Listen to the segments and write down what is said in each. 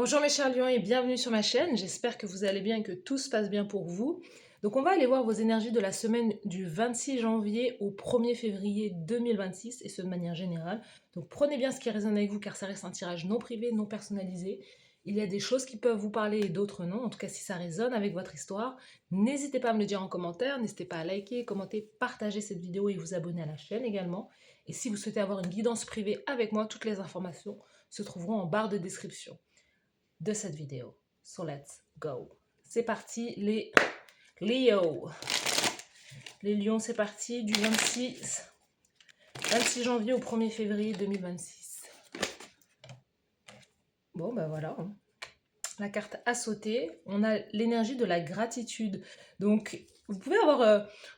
Bonjour mes chers lions et bienvenue sur ma chaîne, j'espère que vous allez bien et que tout se passe bien pour vous. Donc on va aller voir vos énergies de la semaine du 26 janvier au 1er février 2026 et ce de manière générale. Donc prenez bien ce qui résonne avec vous car ça reste un tirage non privé, non personnalisé. Il y a des choses qui peuvent vous parler et d'autres non. En tout cas si ça résonne avec votre histoire, n'hésitez pas à me le dire en commentaire, n'hésitez pas à liker, commenter, partager cette vidéo et vous abonner à la chaîne également. Et si vous souhaitez avoir une guidance privée avec moi, toutes les informations se trouveront en barre de description de cette vidéo. So let's go. C'est parti les Léo. Les lions, c'est parti du 26 janvier au 1er février 2026. Bon ben voilà. La carte a sauté. On a l'énergie de la gratitude. Donc vous pouvez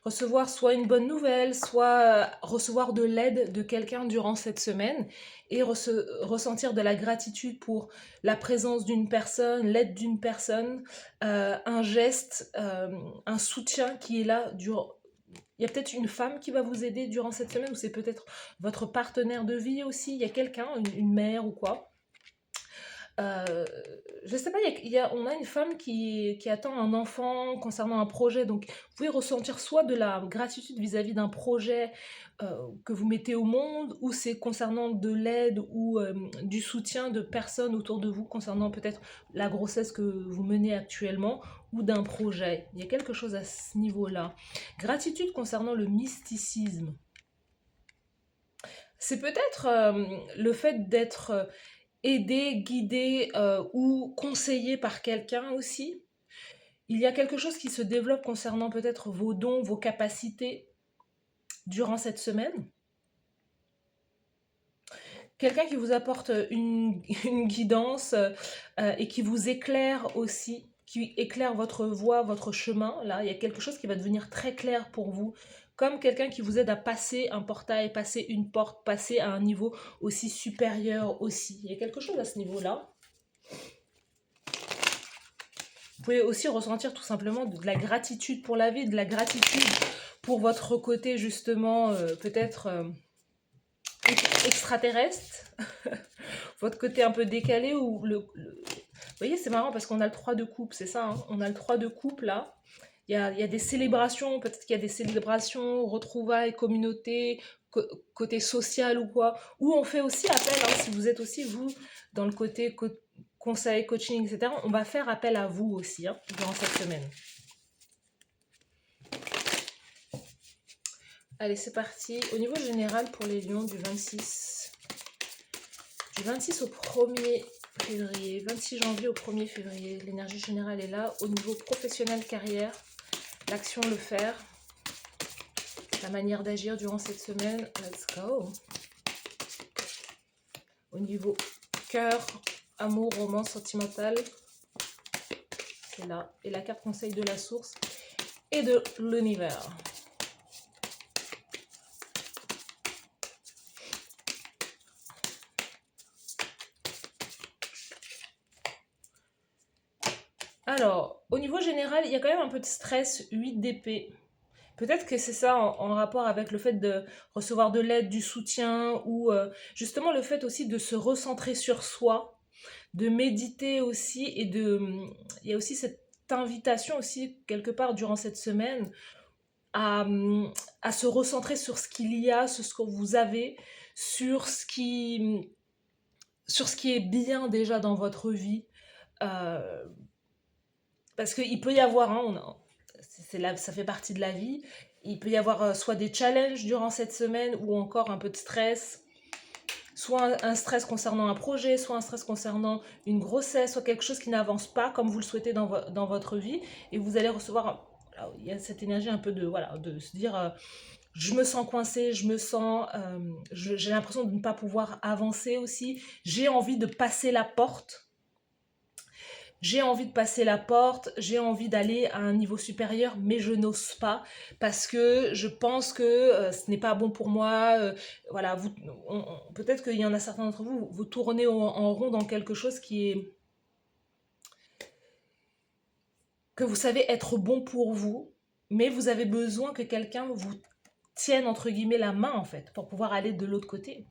recevoir soit une bonne nouvelle, soit recevoir de l'aide de quelqu'un durant cette semaine et ressentir de la gratitude pour la présence d'une personne, l'aide d'une personne, un geste, un soutien qui est là durant. Il y a peut-être une femme qui va vous aider durant cette semaine ou c'est peut-être votre partenaire de vie aussi. Il y a quelqu'un, une mère ou quoi. Je sais pas, on a une femme qui attend un enfant concernant un projet, donc vous pouvez ressentir soit de la gratitude vis-à-vis d'un projet que vous mettez au monde, ou c'est concernant de l'aide ou du soutien de personnes autour de vous concernant peut-être la grossesse que vous menez actuellement ou d'un projet. Il y a quelque chose à ce niveau-là. Gratitude concernant le mysticisme. C'est peut-être le fait d'être aidé, guidé ou conseillé par quelqu'un aussi. Il y a quelque chose qui se développe concernant peut-être vos dons, vos capacités durant cette semaine. Quelqu'un qui vous apporte une guidance et qui vous éclaire aussi, qui éclaire votre voie, votre chemin. Là, il y a quelque chose qui va devenir très clair pour vous, comme quelqu'un qui vous aide à passer un portail, passer une porte, passer à un niveau aussi supérieur aussi. Il y a quelque chose à ce niveau-là. Vous pouvez aussi ressentir tout simplement de la gratitude pour la vie, de la gratitude pour votre côté justement peut-être extraterrestre, votre côté un peu décalé ou Vous voyez, c'est marrant parce qu'on a le 3 de coupe, c'est ça, hein, on a le 3 de coupe là. Il y a des célébrations, peut-être qu'il y a des célébrations, retrouvailles, communauté, côté social ou quoi, où on fait aussi appel, hein, si vous êtes aussi vous dans le côté conseil, coaching, etc., on va faire appel à vous aussi hein, durant cette semaine. Allez, c'est parti. Au niveau général pour les lions du 26 au 1er février, 26 janvier au 1er février, l'énergie générale est là. Au niveau professionnel, carrière, l'action, le faire, la manière d'agir durant cette semaine, let's go. Au niveau cœur, amour, romance, sentimental, c'est là. Et la carte conseil de la source et de l'univers. Alors, au niveau général, il y a quand même un peu de stress, 8 d'épée. Peut-être que c'est ça en rapport avec le fait de recevoir de l'aide, du soutien, ou justement le fait aussi de se recentrer sur soi, de méditer aussi, et il y a aussi cette invitation aussi, quelque part durant cette semaine, à, à se recentrer sur ce qu'il y a, sur ce que vous avez, sur ce qui est bien déjà dans votre vie. Euh, Parce qu'il peut y avoir, hein, ça fait partie de la vie, il peut y avoir soit des challenges durant cette semaine ou encore un peu de stress, soit un stress concernant un projet, soit un stress concernant une grossesse, soit quelque chose qui n'avance pas comme vous le souhaitez dans votre vie, et vous allez recevoir, voilà, il y a cette énergie un peu de se dire je me sens coincée, je me sens, j'ai l'impression de ne pas pouvoir avancer aussi, j'ai envie de passer la porte. J'ai envie de passer la porte, j'ai envie d'aller à un niveau supérieur, mais je n'ose pas parce que je pense que ce n'est pas bon pour moi. Voilà, peut-être qu'il y en a certains d'entre vous, vous tournez en rond dans quelque chose que vous savez être bon pour vous, mais vous avez besoin que quelqu'un vous tienne entre guillemets la main en fait pour pouvoir aller de l'autre côté.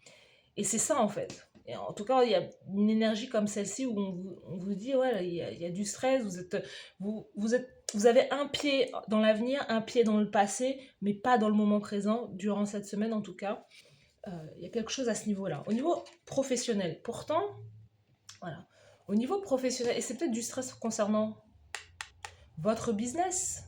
Et c'est ça en fait. Et en tout cas, il y a une énergie comme celle-ci où on vous dit, ouais, il y a du stress, vous avez un pied dans l'avenir, un pied dans le passé, mais pas dans le moment présent, durant cette semaine en tout cas. Il y a quelque chose à ce niveau-là. Au niveau professionnel, pourtant, voilà. Au niveau professionnel, et c'est peut-être du stress concernant votre business,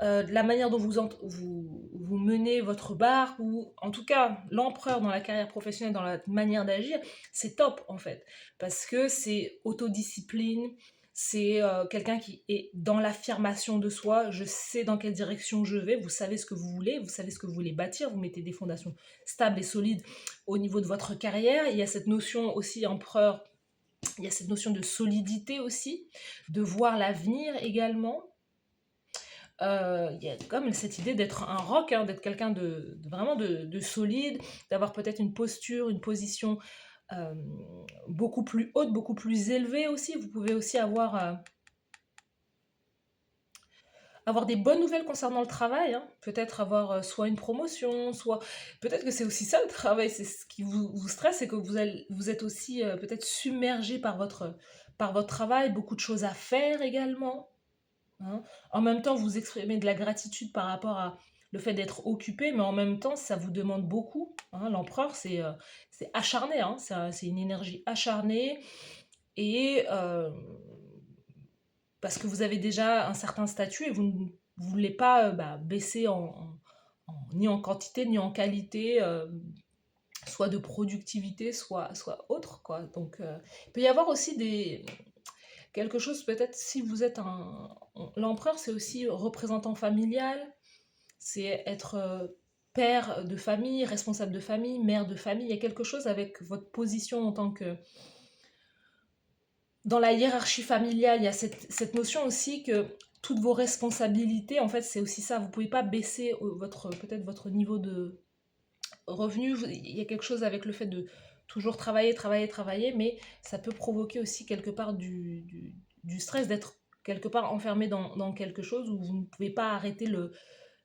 la manière dont vous menez votre bar, ou en tout cas l'empereur dans la carrière professionnelle, dans la manière d'agir, c'est top en fait. Parce que c'est autodiscipline, c'est quelqu'un qui est dans l'affirmation de soi, je sais dans quelle direction je vais, vous savez ce que vous voulez, vous savez ce que vous voulez bâtir, vous mettez des fondations stables et solides au niveau de votre carrière. Il y a cette notion aussi empereur, il y a cette notion de solidité aussi, de voir l'avenir également. Il y a comme cette idée d'être un roc, hein, d'être quelqu'un vraiment de solide, d'avoir peut-être une posture, une position euh, beaucoup plus haute, beaucoup plus élevée aussi. Vous pouvez aussi avoir des bonnes nouvelles concernant le travail, hein. Peut-être avoir soit une promotion, soit... Peut-être que c'est aussi ça le travail, c'est ce qui vous stresse, c'est que vous êtes aussi peut-être submergé par votre travail, beaucoup de choses à faire également. Hein. En même temps, vous exprimez de la gratitude par rapport à le fait d'être occupé, mais en même temps, ça vous demande beaucoup. Hein. L'empereur, c'est acharné, hein. C'est une énergie acharnée, et parce que vous avez déjà un certain statut et vous ne voulez pas baisser ni en quantité ni en qualité, soit de productivité, soit autre, quoi. Donc, il peut y avoir aussi quelque chose, peut-être, si vous êtes l'empereur, c'est aussi représentant familial, c'est être père de famille, responsable de famille, mère de famille. Il y a quelque chose avec votre position en tant que... Dans la hiérarchie familiale, il y a cette notion aussi que toutes vos responsabilités, en fait, c'est aussi ça. Vous pouvez pas baisser peut-être votre niveau de revenu. Il y a quelque chose avec le fait de toujours travailler, travailler, travailler, mais ça peut provoquer aussi quelque part du stress, d'être quelque part enfermé dans quelque chose où vous ne pouvez pas arrêter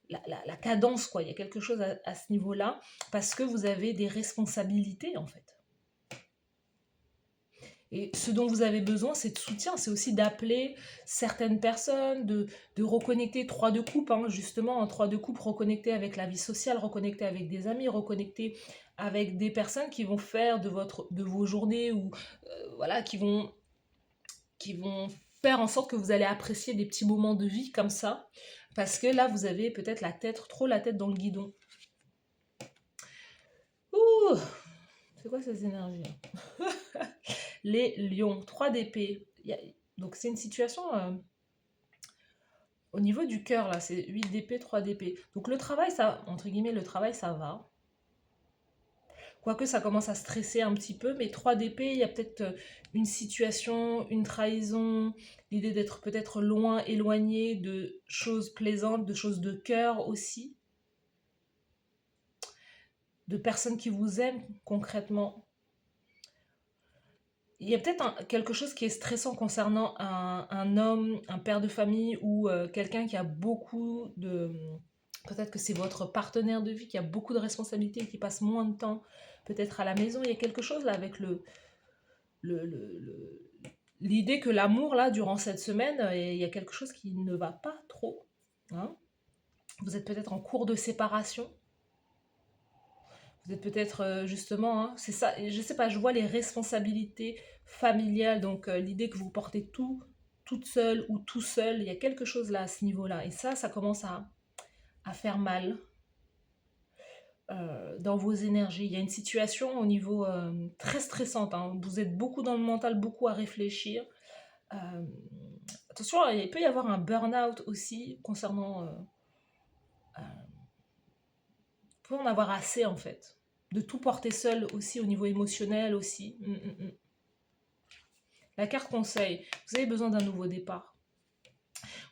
la cadence, quoi. Il y a quelque chose à ce niveau-là, parce que vous avez des responsabilités, en fait. Et ce dont vous avez besoin, c'est de soutien, c'est aussi d'appeler certaines personnes, de reconnecter trois de coupe, hein, justement, en trois de coupe, reconnecter avec la vie sociale, reconnecter avec des amis, reconnecter avec des personnes qui vont faire de vos journées, ou voilà, qui vont faire en sorte que vous allez apprécier des petits moments de vie comme ça, parce que là, vous avez peut-être trop la tête dans le guidon. Ouh, c'est quoi ces énergies? Les lions, 3 d'épée. Donc c'est une situation au niveau du cœur, là, c'est 8 d'épée, 3 d'épée. Donc le travail, ça, entre guillemets, le travail, ça va. Quoique ça commence à stresser un petit peu, mais 3 d'épée, il y a peut-être une situation, une trahison, l'idée d'être peut-être loin, éloigné de choses plaisantes, de choses de cœur aussi, de personnes qui vous aiment concrètement. Il y a peut-être quelque chose qui est stressant concernant un homme, un père de famille, ou quelqu'un qui a beaucoup de... Peut-être que c'est votre partenaire de vie qui a beaucoup de responsabilités et qui passe moins de temps peut-être à la maison. Il y a quelque chose là avec l'idée que l'amour, là, durant cette semaine, il y a quelque chose qui ne va pas trop. Hein. Vous êtes peut-être en cours de séparation. Vous êtes peut-être justement, hein, c'est ça, je sais pas, je vois les responsabilités familiales, donc l'idée que vous portez tout, toute seule ou tout seul, il y a quelque chose là à ce niveau-là. Et ça commence à faire mal dans vos énergies. Il y a une situation au niveau très stressante, hein. Vous êtes beaucoup dans le mental, beaucoup à réfléchir. Euh, Attention, il peut y avoir un burn-out aussi concernant... vous pouvez en avoir assez en fait. De tout porter seul aussi au niveau émotionnel aussi. La carte conseil, vous avez besoin d'un nouveau départ.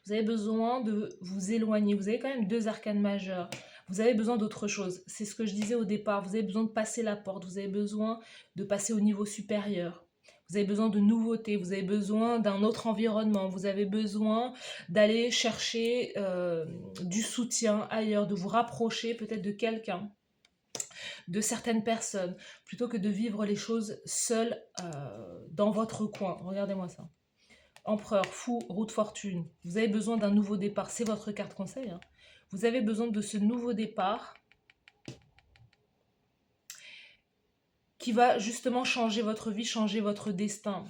Vous avez besoin de vous éloigner. Vous avez quand même 2 arcanes majeures. Vous avez besoin d'autre chose. C'est ce que je disais au départ. Vous avez besoin de passer la porte. Vous avez besoin de passer au niveau supérieur. Vous avez besoin de nouveautés. Vous avez besoin d'un autre environnement. Vous avez besoin d'aller chercher du soutien ailleurs, de vous rapprocher peut-être de quelqu'un. de certaines personnes, plutôt que de vivre les choses seul dans votre coin. Regardez-moi ça. Empereur, fou, roue de fortune. Vous avez besoin d'un nouveau départ. C'est votre carte conseil, hein. Vous avez besoin de ce nouveau départ qui va justement changer votre vie, changer votre destin.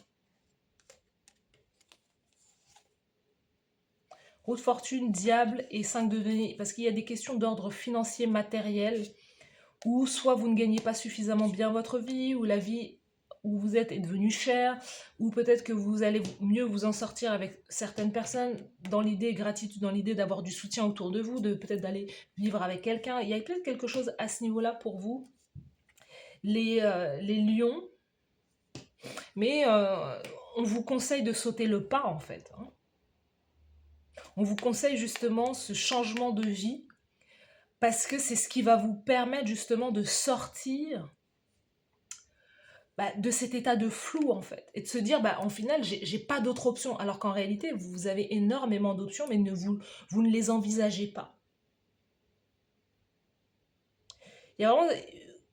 Roue de fortune, diable et 5 de denier. Parce qu'il y a des questions d'ordre financier, matériel, où soit vous ne gagnez pas suffisamment bien votre vie, ou la vie où vous êtes est devenue chère, ou peut-être que vous allez mieux vous en sortir avec certaines personnes, dans l'idée gratitude, dans l'idée d'avoir du soutien autour de vous, de peut-être d'aller vivre avec quelqu'un. Il y a peut-être quelque chose à ce niveau-là pour vous, les lions, mais on vous conseille de sauter le pas en fait, hein. On vous conseille justement ce changement de vie, parce que c'est ce qui va vous permettre justement de sortir de cet état de flou en fait, et de se dire en final j'ai pas d'autre option, alors qu'en réalité vous avez énormément d'options, mais vous ne les envisagez pas. Il y a vraiment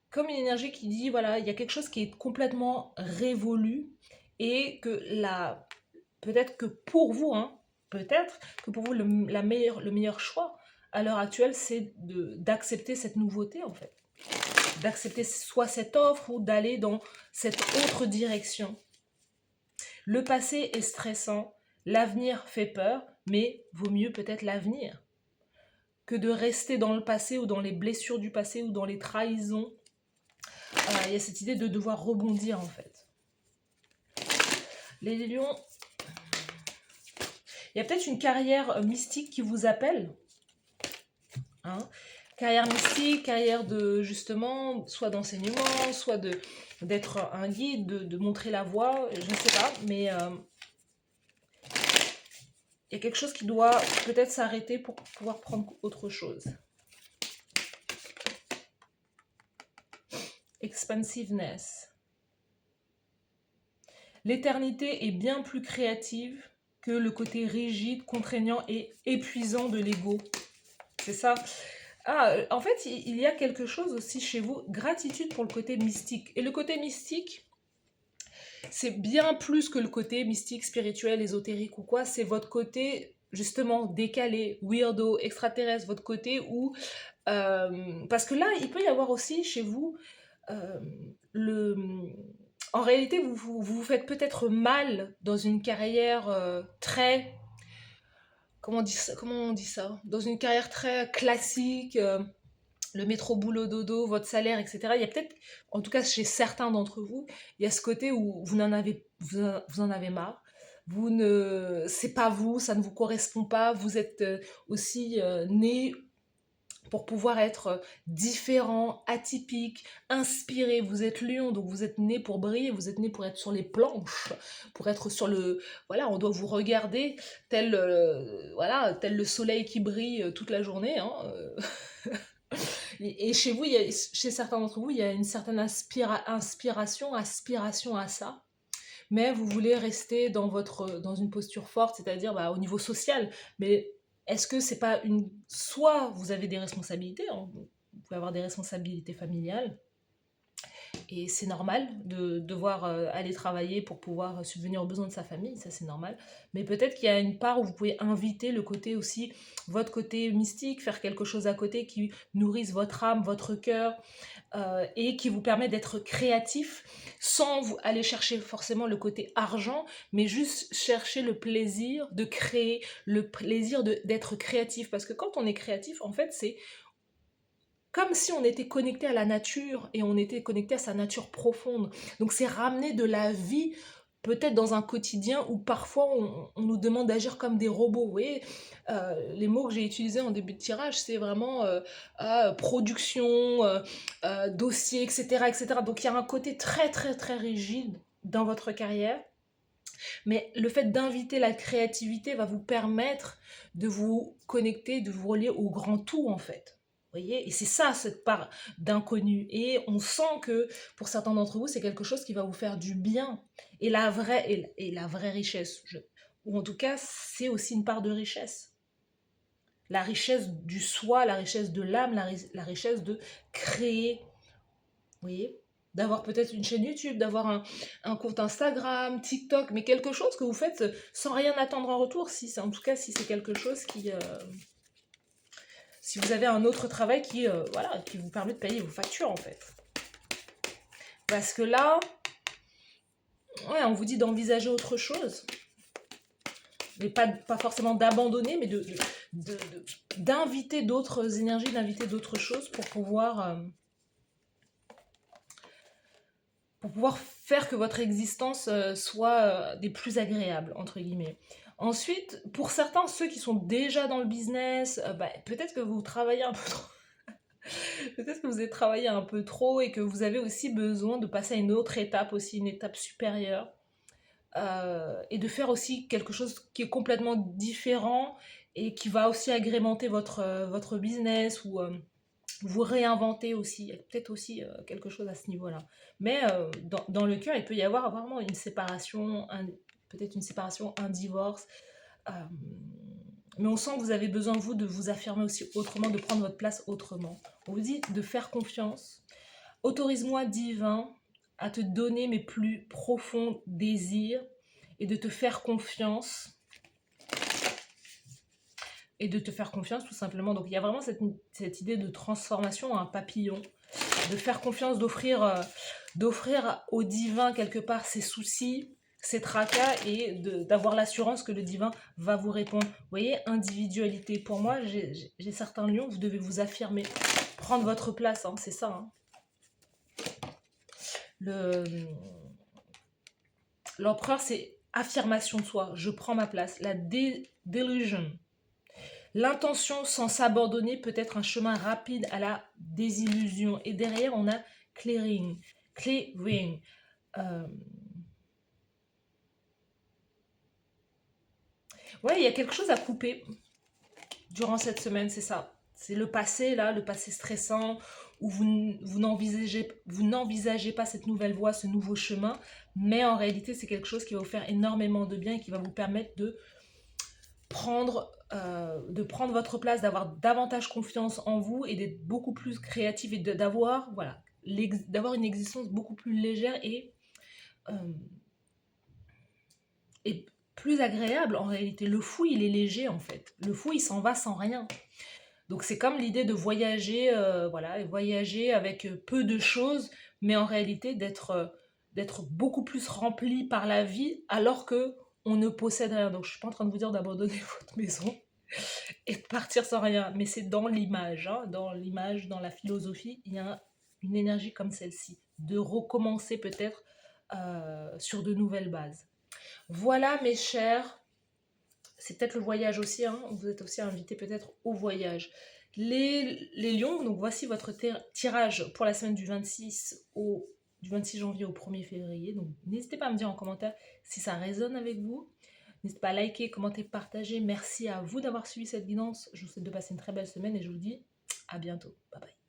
comme une énergie qui dit voilà, il y a quelque chose qui est complètement révolu, et que peut-être que pour vous, hein, peut-être que pour vous le meilleur choix à l'heure actuelle, c'est d'accepter cette nouveauté en fait, d'accepter soit cette offre ou d'aller dans cette autre direction. Le passé est stressant, l'avenir fait peur, mais vaut mieux peut-être l'avenir que de rester dans le passé, ou dans les blessures du passé, ou dans les trahisons. Il y a cette idée de devoir rebondir en fait. Les lions, il y a peut-être une carrière mystique qui vous appelle, hein. Carrière mystique, carrière de justement, soit d'enseignement, soit d'être un guide, de montrer la voie, je ne sais pas, mais il y a quelque chose qui doit peut-être s'arrêter pour pouvoir prendre autre chose. Expansiveness. L'éternité est bien plus créative que le côté rigide, contraignant et épuisant de l'ego. C'est ça. En fait, il y a quelque chose aussi chez vous, gratitude pour le côté mystique. Et le côté mystique, c'est bien plus que le côté mystique, spirituel, ésotérique ou quoi. C'est votre côté, justement, décalé, weirdo, extraterrestre, votre côté où... parce que là, il peut y avoir aussi chez vous le... En réalité, vous faites peut-être mal dans une carrière très... Comment on dit ça? Dans une carrière très classique, le métro boulot dodo, votre salaire, etc. Il y a peut-être, en tout cas chez certains d'entre vous, il y a ce côté où vous en avez marre. C'est pas vous, ça ne vous correspond pas. Vous êtes aussi né pour pouvoir être différent, atypique, inspiré. Vous êtes lion, donc vous êtes né pour briller, vous êtes né pour être sur les planches, pour être sur le... Voilà, on doit vous regarder tel le soleil qui brille toute la journée, hein. Et chez vous, chez certains d'entre vous, il y a une certaine aspiration à ça. Mais vous voulez rester dans une posture forte, c'est-à-dire au niveau social. Mais est-ce que c'est pas une... Soit vous avez des responsabilités, hein, vous pouvez avoir des responsabilités familiales, et c'est normal de devoir aller travailler pour pouvoir subvenir aux besoins de sa famille, ça c'est normal. Mais peut-être qu'il y a une part où vous pouvez inviter le côté aussi, votre côté mystique, faire quelque chose à côté qui nourrisse votre âme, votre cœur, et qui vous permet d'être créatif sans vous aller chercher forcément le côté argent, mais juste chercher le plaisir de créer, le plaisir d'être créatif. Parce que quand on est créatif, en fait, c'est comme si on était connecté à la nature, et on était connecté à sa nature profonde. Donc c'est ramener de la vie, peut-être dans un quotidien où parfois on nous demande d'agir comme des robots. Vous voyez, les mots que j'ai utilisés en début de tirage, c'est vraiment production, dossier, etc., etc. Donc il y a un côté très très très rigide dans votre carrière. Mais le fait d'inviter la créativité va vous permettre de vous connecter, de vous relier au grand tout en fait. Vous voyez, et c'est ça, cette part d'inconnu. Et on sent que pour certains d'entre vous, c'est quelque chose qui va vous faire du bien. Et la vraie richesse, ou en tout cas, c'est aussi une part de richesse. La richesse du soi, la richesse de l'âme, la richesse de créer Vous voyez? D'avoir peut-être une chaîne YouTube, d'avoir un compte Instagram, TikTok, mais quelque chose que vous faites sans rien attendre en retour, si c'est en tout cas si c'est quelque chose qui, si vous avez un autre travail qui, voilà, qui vous permet de payer vos factures en fait. Parce que là, ouais, on vous dit d'envisager autre chose, mais pas forcément d'abandonner, mais d'inviter d'autres énergies, d'inviter d'autres choses pour pouvoir faire que votre existence soit des plus agréables, entre guillemets. Ensuite, pour certains, ceux qui sont déjà dans le business, bah, peut-être que vous travaillez un peu trop. Peut-être que vous avez travaillé un peu trop et que vous avez aussi besoin de passer à une autre étape aussi, une étape supérieure. Et de faire aussi quelque chose qui est complètement différent et qui va aussi agrémenter votre business ou vous réinventer aussi. Il y a peut-être aussi quelque chose à ce niveau-là. Mais dans le cœur, il peut y avoir vraiment une séparation, peut-être une séparation, un divorce. Euh, mais on sent que vous avez besoin, vous, de vous affirmer aussi autrement, de prendre votre place autrement. On vous dit de faire confiance. Autorise-moi, divin, à te donner mes plus profonds désirs et de te faire confiance. Et de te faire confiance, tout simplement. Donc, il y a vraiment cette idée de transformation à un papillon, de faire confiance, d'offrir au divin, quelque part, ses soucis, ses tracas et d'avoir l'assurance que le divin va vous répondre. Vous voyez, individualité. Pour moi, j'ai certains lions, vous devez vous affirmer, prendre votre place, hein, c'est ça. Hein. L'empereur, c'est affirmation de soi. Je prends ma place. La delusion. L'intention sans s'abandonner peut être un chemin rapide à la désillusion. Et derrière, on a clearing. Clearing. Ouais, il y a quelque chose à couper durant cette semaine, c'est ça. C'est le passé, là, le passé stressant, où vous n'envisagez pas cette nouvelle voie, ce nouveau chemin, mais en réalité, c'est quelque chose qui va vous faire énormément de bien et qui va vous permettre de prendre votre place, d'avoir davantage confiance en vous et d'être beaucoup plus créatif et d'avoir voilà, d'avoir une existence beaucoup plus légère euh, et plus agréable en réalité. Le fou, il est léger en fait. Le fou, il s'en va sans rien. Donc c'est comme l'idée de voyager, voilà, et voyager avec peu de choses, mais en réalité d'être beaucoup plus rempli par la vie alors que on ne possède rien. Donc je suis pas en train de vous dire d'abandonner votre maison et de partir sans rien, mais c'est dans l'image, hein, dans la philosophie, il y a une énergie comme celle-ci, de recommencer peut-être sur de nouvelles bases. Voilà mes chers, c'est peut-être le voyage aussi, hein, vous êtes aussi invités peut-être au voyage. Les lions, donc voici votre tirage pour la semaine du 26 janvier au 1er février. Donc n'hésitez pas à me dire en commentaire si ça résonne avec vous. N'hésitez pas à liker, commenter, partager. Merci à vous d'avoir suivi cette guidance. Je vous souhaite de passer une très belle semaine et je vous dis à bientôt. Bye bye.